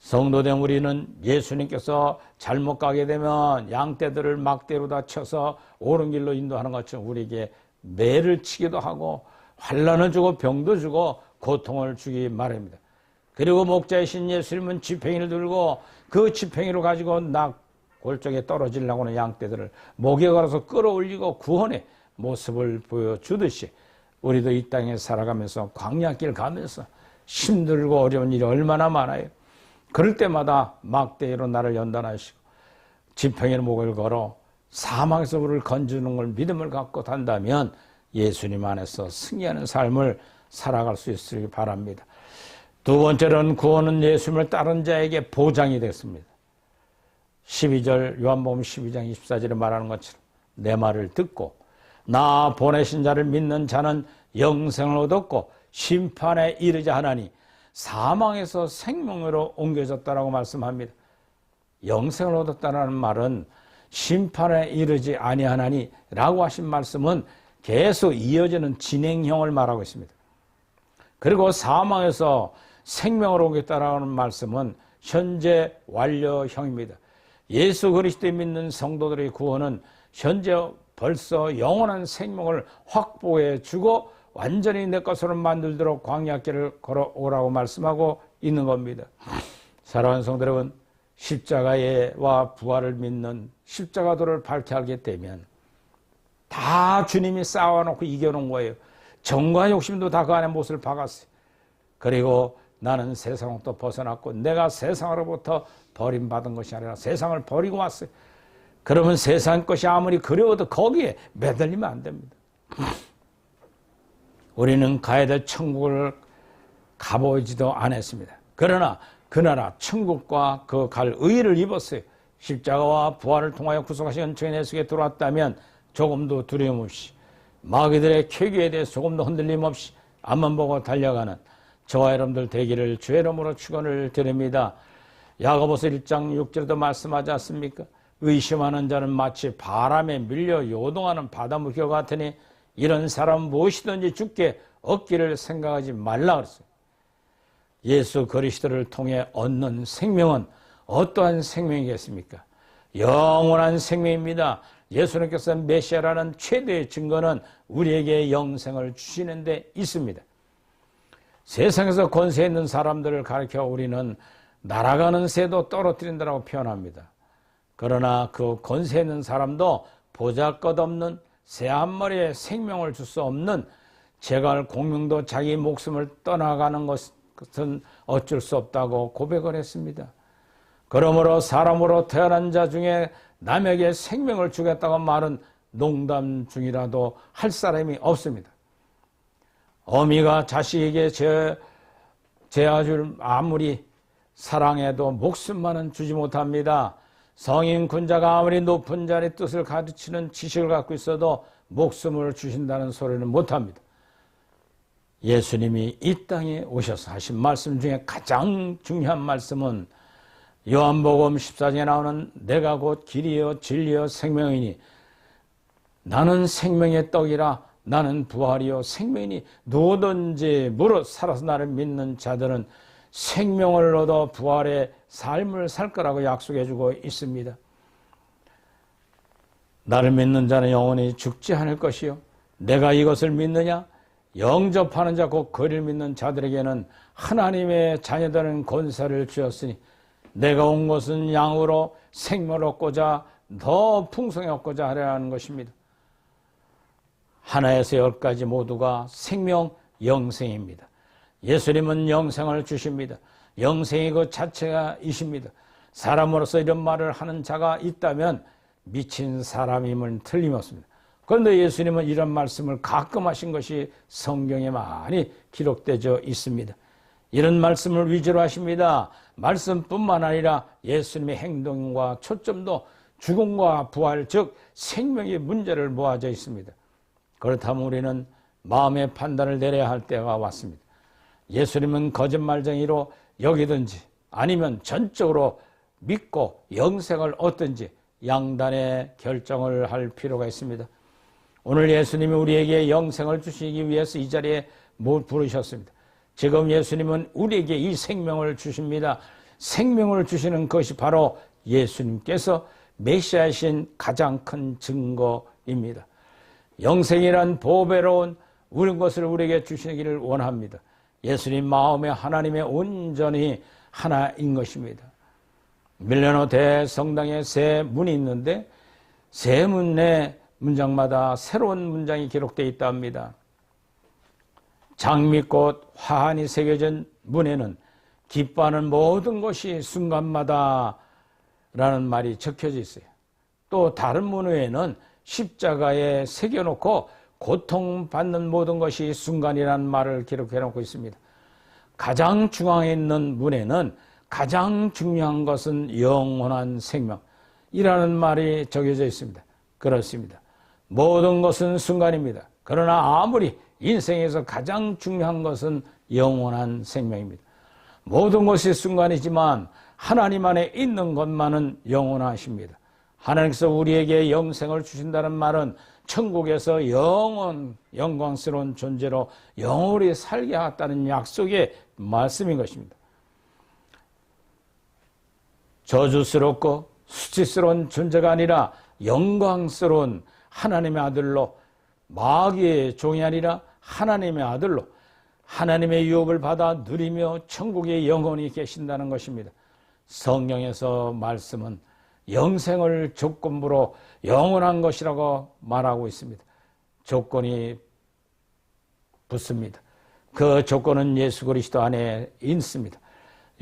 성도된 우리는 예수님께서 잘못 가게 되면 양떼들을 막대로 다 쳐서 옳은 길로 인도하는 것처럼 우리에게 매를 치기도 하고 환난을 주고 병도 주고 고통을 주기 마련입니다. 그리고 목자이신 예수님은 지팡이를 들고 그 지팡이로 가지고 골짜기에 떨어지려고 하는 양떼들을 목에 걸어서 끌어올리고 구원의 모습을 보여주듯이 우리도 이 땅에 살아가면서 광야길 가면서 힘들고 어려운 일이 얼마나 많아요. 그럴 때마다 막대기로 나를 연단하시고 지팡이로 목을 걸어 사망에서 우리를 건지는 걸 믿음을 갖고 산다면 예수님 안에서 승리하는 삶을 살아갈 수 있으길 바랍니다. 두 번째로는 구원은 예수님을 따른 자에게 보장이 됐습니다. 12절 요한복음 12장 24절에 말하는 것처럼 내 말을 듣고 나 보내신 자를 믿는 자는 영생을 얻었고 심판에 이르자 하나니 사망에서 생명으로 옮겨졌다라고 말씀합니다. 영생을 얻었다는 말은 심판에 이르지 아니하나니 라고 하신 말씀은 계속 이어지는 진행형을 말하고 있습니다. 그리고 사망에서 생명으로 옮겼다라는 말씀은 현재 완료형입니다. 예수 그리스도를 믿는 성도들의 구원은 현재 벌써 영원한 생명을 확보해 주고 완전히 내 것으로 만들도록 광야길을 걸어오라고 말씀하고 있는 겁니다. 사랑하는 성도 여러분, 십자가와 부활을 믿는 십자가도를 밝게 알게 되면 다 주님이 쌓아놓고 이겨놓은 거예요. 정과 욕심도 다 그 안에 못을 박았어요. 그리고 나는 세상부터 벗어났고 내가 세상으로부터 버림받은 것이 아니라 세상을 버리고 왔어요. 그러면 세상 것이 아무리 그리워도 거기에 매달리면 안 됩니다. 우리는 가야 될 천국을 가보지도 않았습니다. 그러나 그 나라 천국과 그 갈 의의를 입었어요. 십자가와 부활을 통하여 구속하신 은총의 내 속에 들어왔다면 조금도 두려움 없이 마귀들의 쾌기에 대해 조금도 흔들림 없이 앞만 보고 달려가는 저와 여러분들 되기를 주의 이름으로 축원을 드립니다. 야고보서 1장 6절에도 말씀하지 않습니까? 의심하는 자는 마치 바람에 밀려 요동하는 바다물결 같으니 이런 사람 무엇이든지 죽게 얻기를 생각하지 말라 그랬어요. 예수 그리스도를 통해 얻는 생명은 어떠한 생명이겠습니까? 영원한 생명입니다. 예수님께서 메시아라는 최대의 증거는 우리에게 영생을 주시는 데 있습니다. 세상에서 권세 있는 사람들을 가리켜 우리는 날아가는 새도 떨어뜨린다고 표현합니다. 그러나 그 권세 있는 사람도 보잘것없는 새 한 마리에 생명을 줄 수 없는 제갈 공명도 자기 목숨을 떠나가는 것은 어쩔 수 없다고 고백을 했습니다. 그러므로 사람으로 태어난 자 중에 남에게 생명을 주겠다고 말은 농담 중이라도 할 사람이 없습니다. 어미가 자식에게 재아줄 아무리 사랑해도 목숨만은 주지 못합니다. 성인 군자가 아무리 높은 자의 뜻을 가르치는 지식을 갖고 있어도 목숨을 주신다는 소리는 못합니다. 예수님이 이 땅에 오셔서 하신 말씀 중에 가장 중요한 말씀은 요한복음 14장에 나오는 내가 곧 길이요 진리요 생명이니 나는 생명의 떡이라 나는 부활이요 생명이니 누구든지 무릇 살아서 나를 믿는 자들은 생명을 얻어 부활의 삶을 살 거라고 약속해 주고 있습니다. 나를 믿는 자는 영원히 죽지 않을 것이요 내가 이것을 믿느냐? 영접하는 자 곧 그를 믿는 자들에게는 하나님의 자녀되는 권세를 주었으니 내가 온 것은 양으로 생명을 얻고자 더 풍성히 얻고자 하려는 것입니다. 하나에서 열까지 모두가 생명, 영생입니다. 예수님은 영생을 주십니다. 영생이 그 자체가 이십니다. 사람으로서 이런 말을 하는 자가 있다면 미친 사람임은 틀림없습니다. 그런데 예수님은 이런 말씀을 가끔 하신 것이 성경에 많이 기록되어 있습니다. 이런 말씀을 위주로 하십니다. 말씀뿐만 아니라 예수님의 행동과 초점도 죽음과 부활, 즉 생명의 문제를 모아져 있습니다. 그렇다면 우리는 마음의 판단을 내려야 할 때가 왔습니다. 예수님은 거짓말쟁이로 여기든지 아니면 전적으로 믿고 영생을 얻든지 양단의 결정을 할 필요가 있습니다. 오늘 예수님이 우리에게 영생을 주시기 위해서 이 자리에 부르셨습니다. 지금 예수님은 우리에게 이 생명을 주십니다. 생명을 주시는 것이 바로 예수님께서 메시아이신 가장 큰 증거입니다. 영생이란 보배로운 우는 것을 우리에게 주시기를 원합니다. 예수님 마음에 하나님의 온전히 하나인 것입니다. 밀레노 대성당에 세 문이 있는데 세 문의 문장마다 새로운 문장이 기록되어 있다 합니다. 장미꽃 화환이 새겨진 문에는 기뻐하는 모든 것이 순간마다 라는 말이 적혀져 있어요. 또 다른 문 외에는 십자가에 새겨놓고 고통받는 모든 것이 순간이라는 말을 기록해 놓고 있습니다. 가장 중앙에 있는 문에는 가장 중요한 것은 영원한 생명이라는 말이 적혀져 있습니다. 그렇습니다. 모든 것은 순간입니다. 그러나 아무리 인생에서 가장 중요한 것은 영원한 생명입니다. 모든 것이 순간이지만 하나님 안에 있는 것만은 영원하십니다. 하나님께서 우리에게 영생을 주신다는 말은 천국에서 영광스러운 존재로 영원히 살게 하겠다는 약속의 말씀인 것입니다. 저주스럽고 수치스러운 존재가 아니라 영광스러운 하나님의 아들로, 마귀의 종이 아니라 하나님의 아들로 하나님의 유업을 받아 누리며 천국에 영원히 계신다는 것입니다. 성경에서 말씀은 영생을 조건부로 영원한 것이라고 말하고 있습니다. 조건이 붙습니다. 그 조건은 예수 그리스도 안에 있습니다.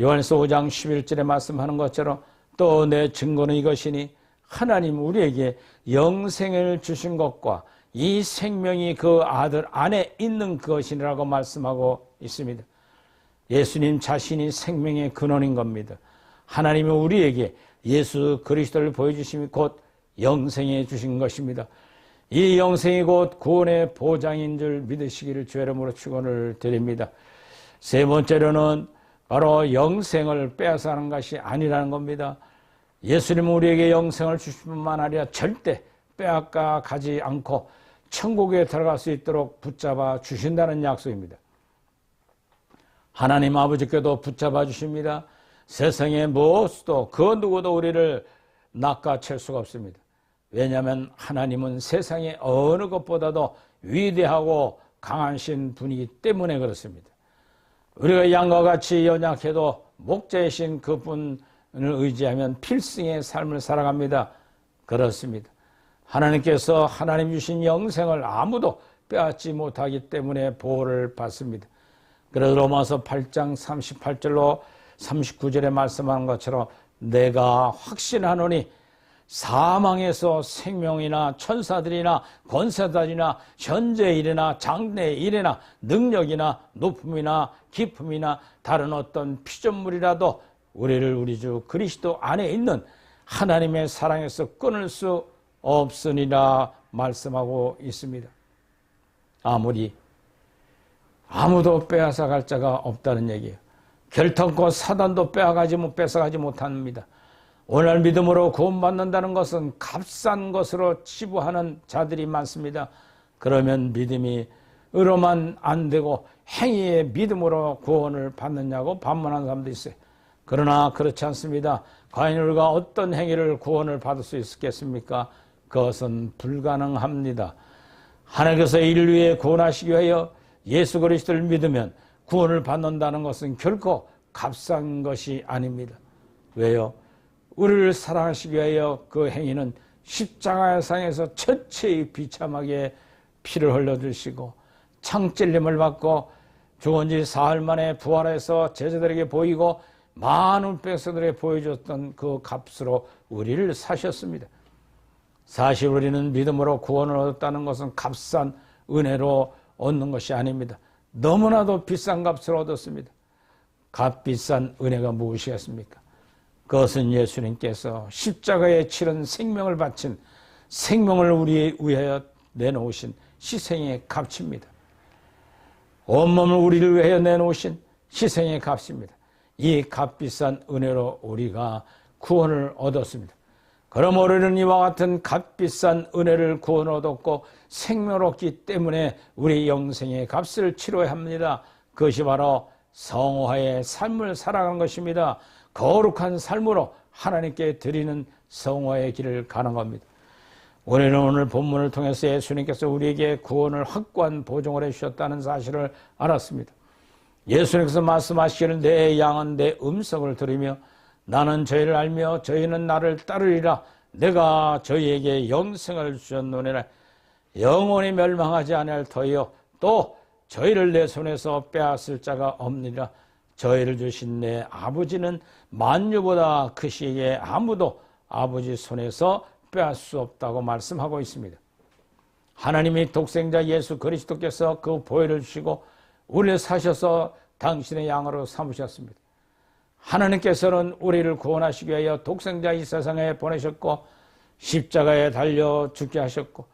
요한서 5장 11절에 말씀하는 것처럼 또 내 증거는 이것이니 하나님 우리에게 영생을 주신 것과 이 생명이 그 아들 안에 있는 것이라고 말씀하고 있습니다. 예수님 자신이 생명의 근원인 겁니다. 하나님은 우리에게 예수 그리스도를 보여주심이 곧 영생해 주신 것입니다. 이 영생이 곧 구원의 보장인 줄 믿으시기를 주의 이름으로 축원을 드립니다. 세 번째로는 바로 영생을 빼앗아가는 것이 아니라는 겁니다. 예수님은 우리에게 영생을 주실 뿐만 아니라 절대 빼앗아 가지 않고 천국에 들어갈 수 있도록 붙잡아 주신다는 약속입니다. 하나님 아버지께도 붙잡아 주십니다. 세상의 무엇도 그 누구도 우리를 낚아챌 수가 없습니다. 왜냐하면 하나님은 세상의 어느 것보다도 위대하고 강하신 분이기 때문에 그렇습니다. 우리가 양과 같이 연약해도 목자이신 그분을 의지하면 필승의 삶을 살아갑니다. 그렇습니다. 하나님께서 하나님 주신 영생을 아무도 빼앗지 못하기 때문에 보호를 받습니다. 그래서 로마서 8장 38절로 39절에 말씀하는 것처럼 내가 확신하노니 사망에서 생명이나 천사들이나 권세자들이나 현재 일이나 장래 일이나 능력이나 높음이나 깊음이나 다른 어떤 피조물이라도 우리를 우리 주 그리스도 안에 있는 하나님의 사랑에서 끊을 수 없으니라 말씀하고 있습니다. 아무도 빼앗아 갈 자가 없다는 얘기예요. 결탄코 사단도 뺏어가지 못합니다. 오늘 믿음으로 구원받는다는 것은 값싼 것으로 치부하는 자들이 많습니다. 그러면 믿음이로만 안 되고 행위의 믿음으로 구원을 받느냐고 반문하는 사람도 있어요. 그러나 그렇지 않습니다. 과연 우리가 어떤 행위를 구원을 받을 수 있겠습니까? 그것은 불가능합니다. 하나님께서 인류에 구원하시기 위하여 예수 그리스도를 믿으면 구원을 받는다는 것은 결코 값싼 것이 아닙니다. 왜요? 우리를 사랑하시기 위하여 그 행위는 십자가상에서 처체히 비참하게 피를 흘려주시고 창찔림을 받고 죽은 지 사흘 만에 부활해서 제자들에게 보이고 많은 백성들에게 보여줬던 그 값으로 우리를 사셨습니다. 사실 우리는 믿음으로 구원을 얻었다는 것은 값싼 은혜로 얻는 것이 아닙니다. 너무나도 비싼 값을 얻었습니다. 값비싼 은혜가 무엇이겠습니까? 그것은 예수님께서 십자가에 치른 생명을 바친 생명을 우리에 위하여 내놓으신 희생의 값입니다. 온몸을 우리를 위하여 내놓으신 희생의 값입니다. 이 값비싼 은혜로 우리가 구원을 얻었습니다. 그럼 우리는 이와 같은 값비싼 은혜를 구원을 얻었고 생명을 얻기 때문에 우리 영생의 값을 치러야 합니다. 그것이 바로 성화의 삶을 살아가는 것입니다. 거룩한 삶으로 하나님께 드리는 성화의 길을 가는 겁니다. 우리는 오늘 본문을 통해서 예수님께서 우리에게 구원을 확고한 보증을 해주셨다는 사실을 알았습니다. 예수님께서 말씀하시기를 내 양은 내 음성을 들으며 나는 저희를 알며 저희는 나를 따르리라. 내가 저희에게 영생을 주셨노니라. 영원히 멸망하지 아니할 터이요 또 저희를 내 손에서 빼앗을 자가 없느니라. 저희를 주신 내 아버지는 만유보다 크시기에 아무도 아버지 손에서 빼앗을 수 없다고 말씀하고 있습니다. 하나님이 독생자 예수 그리스도께서 그 보혈을 주시고 우리를 사셔서 당신의 양으로 삼으셨습니다. 하나님께서는 우리를 구원하시기 위하여 독생자 이 세상에 보내셨고 십자가에 달려 죽게 하셨고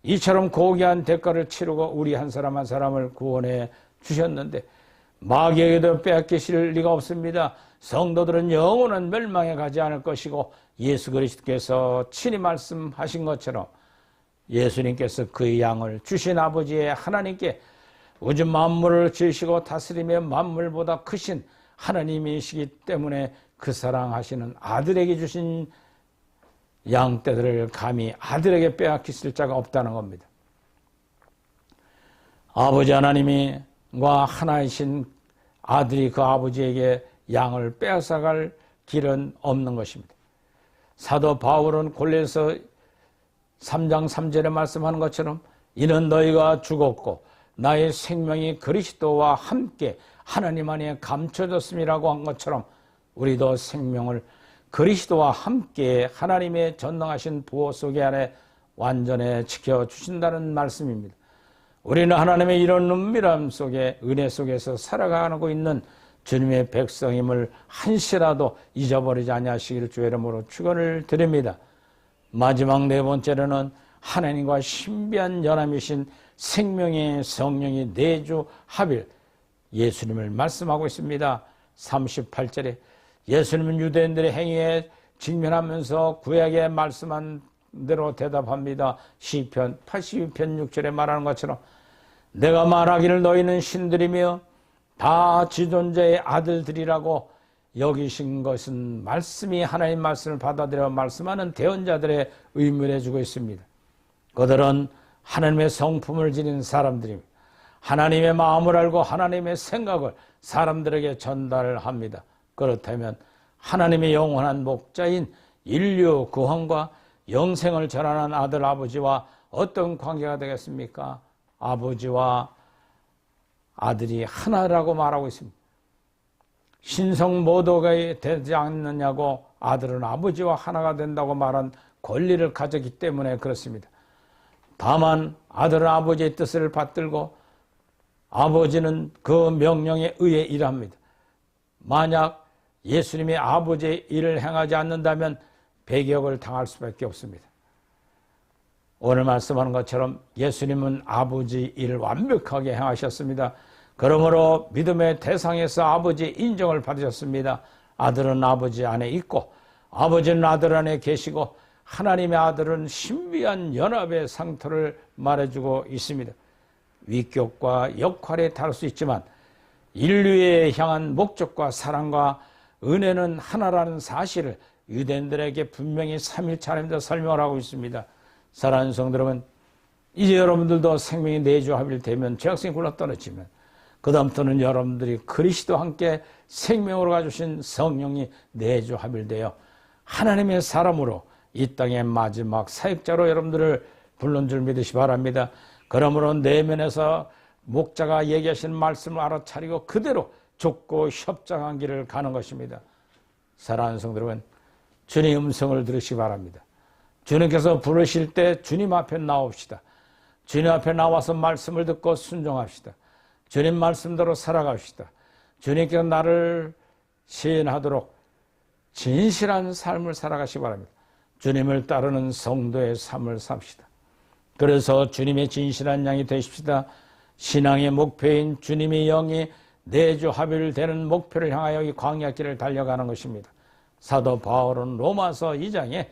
이처럼 고귀한 대가를 치르고 우리 한 사람 한 사람을 구원해 주셨는데 마귀에게도 빼앗기실 리가 없습니다. 성도들은 영원한 멸망에 가지 않을 것이고 예수 그리스도께서 친히 말씀하신 것처럼 예수님께서 그 양을 주신 아버지의 하나님께 우주 만물을 지으시고 다스리며 만물보다 크신 하나님이시기 때문에 그 사랑하시는 아들에게 주신 양떼들을 감히 아들에게 빼앗기실 자가 없다는 겁니다. 아버지 하나님과 하나이신 아들이 그 아버지에게 양을 빼앗아갈 길은 없는 것입니다. 사도 바울은 골로새 3장 3절에 말씀하는 것처럼 이는 너희가 죽었고 나의 생명이 그리스도와 함께 하나님 안에 감춰졌음이라고 한 것처럼 우리도 생명을 그리스도와 함께 하나님의 전능하신 보호 속에 안에 완전히 지켜주신다는 말씀입니다. 우리는 하나님의 이런 은밀함 속에 은혜 속에서 살아가고 있는 주님의 백성임을 한시라도 잊어버리지 아니하시기를 주의 이름으로 축원을 드립니다. 마지막 네 번째로는 하나님과 신비한 연합이신 생명의 성령이 내주 합일 예수님을 말씀하고 있습니다. 38절에 예수님은 유대인들의 행위에 직면하면서 구약에 말씀한 대로 대답합니다. 시편 82편 6절에 말하는 것처럼 내가 말하기를 너희는 신들이며 다 지존자의 아들들이라고 여기신 것은 말씀이 하나님 말씀을 받아들여 말씀하는 대언자들의 의무를 해주고 있습니다. 그들은 하나님의 성품을 지닌 사람들입니다. 하나님의 마음을 알고 하나님의 생각을 사람들에게 전달합니다. 그렇다면 하나님의 영원한 목자인 인류 구원과 영생을 전하는 아들 아버지와 어떤 관계가 되겠습니까? 아버지와 아들이 하나라고 말하고 있습니다. 신성 모독가 되지 않느냐고 아들은 아버지와 하나가 된다고 말한 권리를 가졌기 때문에 그렇습니다. 다만 아들은 아버지의 뜻을 받들고 아버지는 그 명령에 의해 일합니다. 만약 예수님이 아버지의 일을 행하지 않는다면 배격을 당할 수밖에 없습니다. 오늘 말씀하는 것처럼 예수님은 아버지 일을 완벽하게 행하셨습니다. 그러므로 믿음의 대상에서 아버지의 인정을 받으셨습니다. 아들은 아버지 안에 있고 아버지는 아들 안에 계시고 하나님의 아들은 신비한 연합의 상태를 말해주고 있습니다. 위격과 역할이 다를 수 있지만 인류에 향한 목적과 사랑과 은혜는 하나라는 사실을 유대인들에게 분명히 삼일차례입니다 설명을 하고 있습니다. 사랑하는 성도 여러분, 이제 여러분들도 생명이 내주합일 되면 죄악성이 굴러떨어지면 그 다음부터는 여러분들이 그리스도와 함께 생명으로 가주신 성령이 내주합일되어 하나님의 사람으로 이 땅의 마지막 사역자로 여러분들을 부른 줄 믿으시 바랍니다. 그러므로 내면에서 목자가 얘기하신 말씀을 알아차리고 그대로 좁고 협장한 길을 가는 것입니다. 사랑하는 성도 여러분, 주님의 음성을 들으시기 바랍니다. 주님께서 부르실 때 주님 앞에 나옵시다. 주님 앞에 나와서 말씀을 듣고 순종합시다. 주님 말씀대로 살아갑시다. 주님께서 나를 시인하도록 진실한 삶을 살아가시기 바랍니다. 주님을 따르는 성도의 삶을 삽시다. 그래서 주님의 진실한 양이 되십시다. 신앙의 목표인 주님의 영이 내주합일되는 목표를 향하여 이 광야길을 달려가는 것입니다. 사도 바울은 로마서 2장에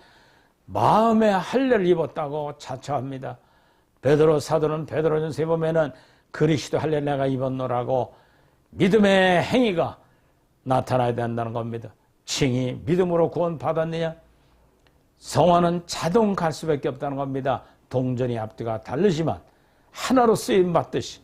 마음의 할례를 입었다고 자처합니다. 베드로 사도는 베드로전서에 보면은 그리스도 할례 내가 입었노라고 믿음의 행위가 나타나야 된다는 겁니다. 칭이 믿음으로 구원받았느냐? 성화는 자동 갈 수밖에 없다는 겁니다. 동전이 앞뒤가 다르지만 하나로 쓰임받듯이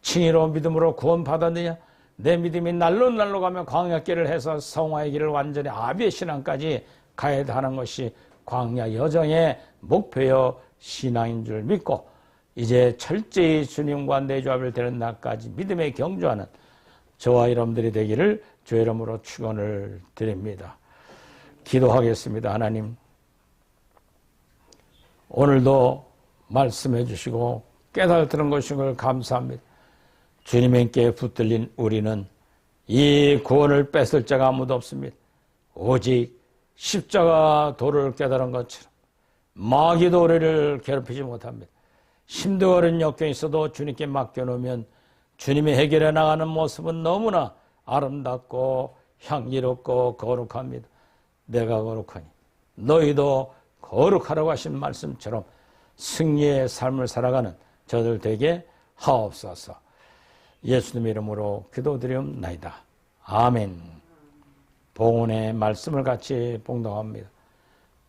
칭의로 믿음으로 구원받았느냐? 내 믿음이 날로 가면 광야길을 해서 성화의 길을 완전히 아비의 신앙까지 가야 하는 것이 광야 여정의 목표여 신앙인 줄 믿고 이제 철저히 주님과 내주합을 되는 날까지 믿음에 경주하는 저와 여러분들이 되기를 주의 이름으로 축원을 드립니다. 기도하겠습니다. 하나님, 오늘도 말씀해 주시고 깨달들은 것인 감사합니다. 주님께 붙들린 우리는 이 구원을 뺏을 자가 아무도 없습니다. 오직 십자가 도를 깨달은 것처럼 마귀도 우리를 괴롭히지 못합니다. 힘도 어린 역경이 있어도 주님께 맡겨놓으면 주님이 해결해 나가는 모습은 너무나 아름답고 향기롭고 거룩합니다. 내가 거룩하니 너희도 거룩하라고 하신 말씀처럼 승리의 삶을 살아가는 저들 되게 하옵소서. 예수님의 이름으로 기도드리옵나이다. 아멘. 봉헌의 말씀을 같이 봉독합니다.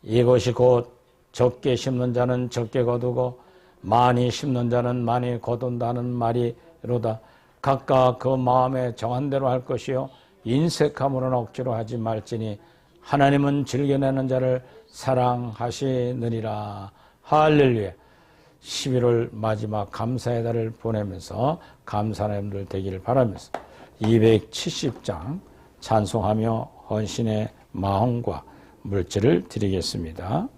이것이 곧 적게 심는 자는 적게 거두고 많이 심는 자는 많이 거둔다는 말이로다. 각각 그 마음에 정한 대로 할 것이요 인색함으로는 억지로 하지 말지니 하나님은 즐겨내는 자를 사랑하시느니라. 할렐루야. 11월 마지막 감사의 달을 보내면서 감사하는 여러분들 되기를 바라면서 270장 찬송하며 헌신의 마음과 물질을 드리겠습니다.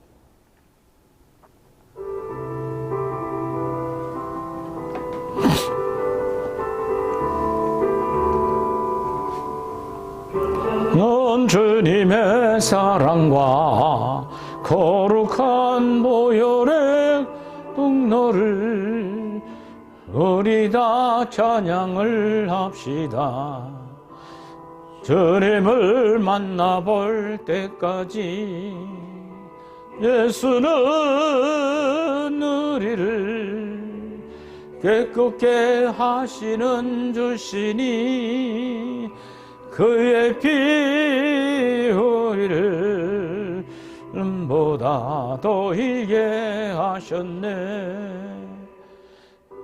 넌 주님의 사랑과 거룩한 보혈의 풍노를 우리 다 찬양을 합시다. 주님을 만나볼 때까지 예수는 우리를 깨끗게 하시는 주시니 그의 피 우리를 보다 더 희게 하셨네.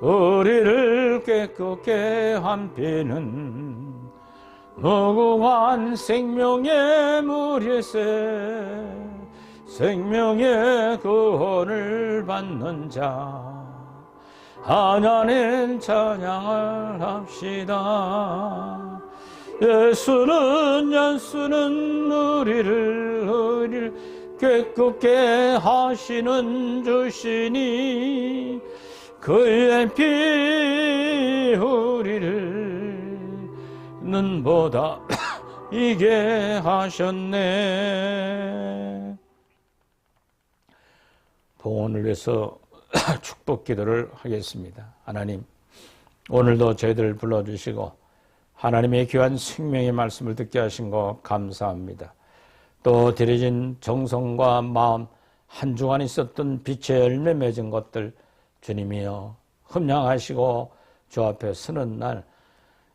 우리를 깨끗게 한 피는 무궁한 생명의 물일세. 생명의 구원을 받는 자 하나님 찬양을 합시다. 예수는 우리를 깨끗게 하시는 주시니 그의 피 우리를 눈보다 이게 하셨네. 봉헌을 위해서 축복 기도를 하겠습니다. 하나님, 오늘도 저희들을 불러주시고 하나님의 귀한 생명의 말씀을 듣게 하신 것 감사합니다. 또 드려진 정성과 마음, 한 주간 있었던 빛의 열매 맺은 것들 주님이여 흠양하시고 주 앞에 서는 날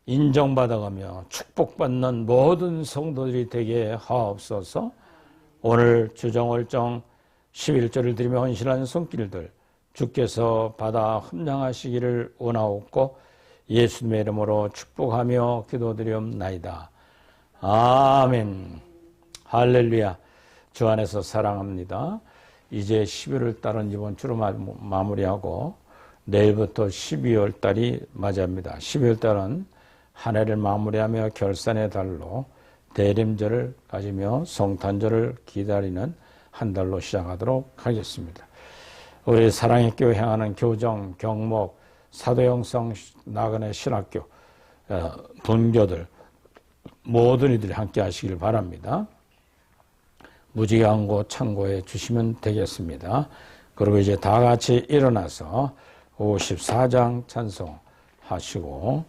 인정받아가며 축복받는 모든 성도들이 되게 하옵소서. 오늘 주정월정 11조를 드리며 헌신하는 손길들 주께서 받아 흠양하시기를 원하옵고 예수님의 이름으로 축복하며 기도드리옵나이다. 아멘. 할렐루야. 주 안에서 사랑합니다. 이제 11월 달은 이번 주로 마무리하고 내일부터 12월 달이 맞이합니다. 12월 달은 한 해를 마무리하며 결산의 달로 대림절을 가지며 성탄절을 기다리는 한 달로 시작하도록 하겠습니다. 우리 사랑의 교회 행하는 교정, 경목, 사도영성, 나그네 신학교, 분교들 모든 이들이 함께 하시길 바랍니다. 무지광고 참고해 주시면 되겠습니다. 그리고 이제 다 같이 일어나서 54장 찬송하시고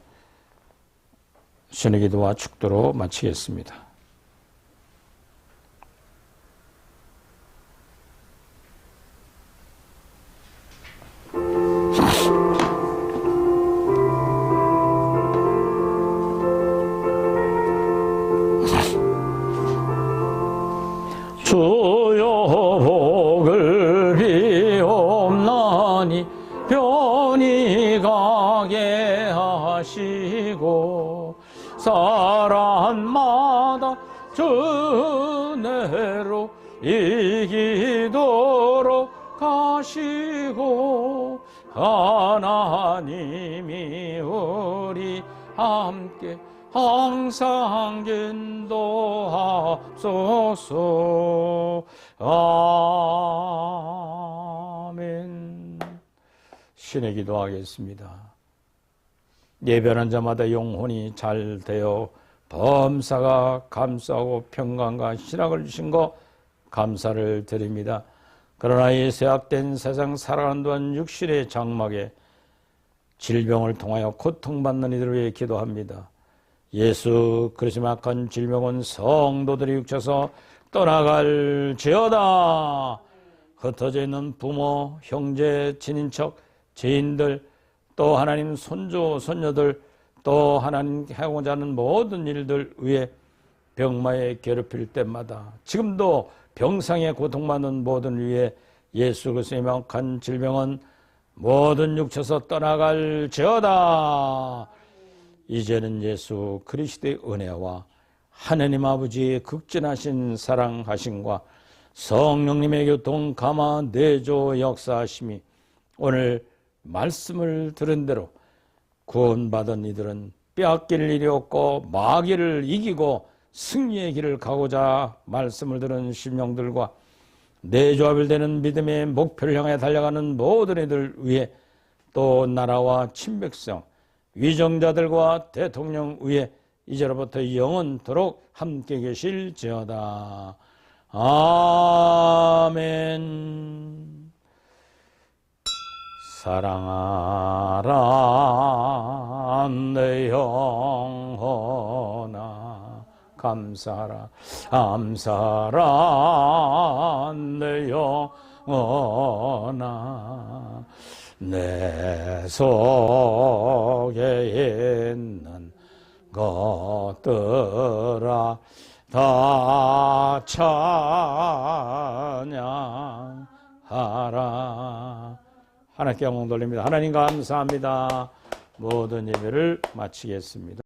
신의기도와 축도로 마치겠습니다. 주여 복을 비옵나니 편히 가게 하시고 사람마다 주 은혜로 이기도록 하시고 하나님이 우리 함께 항상 인도하소서. 아멘. 신의 기도하겠습니다. 예배하는 자마다 영혼이 잘 되어 범사가 감사하고 평강과 신학을 주신 것 감사를 드립니다. 그러나 이 쇠약된 세상 살아가는 동안 육신의 장막에 질병을 통하여 고통받는 이들을 위해 기도합니다. 예수 그리스도의 악한 질병은 성도들이 육쳐서 떠나갈지어다. 흩어져 있는 부모, 형제, 친인척, 지인들, 또 하나님 손주, 손녀들, 또 하나님 하고자 하는 모든 일들 위해 병마에 괴롭힐 때마다 지금도 병상에 고통받는 모든 위해 예수 그리스도의 명확한 질병은 모든 육체에서 떠나갈지어다. 이제는 예수 그리스도의 은혜와 하느님 아버지의 극진하신 사랑하심과 성령님의 교통 감화 내조 역사하심이 오늘 말씀을 들은 대로 구원받은 이들은 빼앗길 일이 없고 마귀를 이기고 승리의 길을 가고자 말씀을 들은 심령들과 내조합일되는 믿음의 목표를 향해 달려가는 모든 이들 위해 또 나라와 친백성, 위정자들과 대통령 위에 이제로부터 영원토록 함께 계실지어다. 아멘. 사랑하라 내 영혼아 감사하라 감사하라 내 영혼아 내 속에 있는 것들아 다 찬양하라. 하나님께 영광 돌립니다. 하나님 감사합니다. 모든 예배를 마치겠습니다.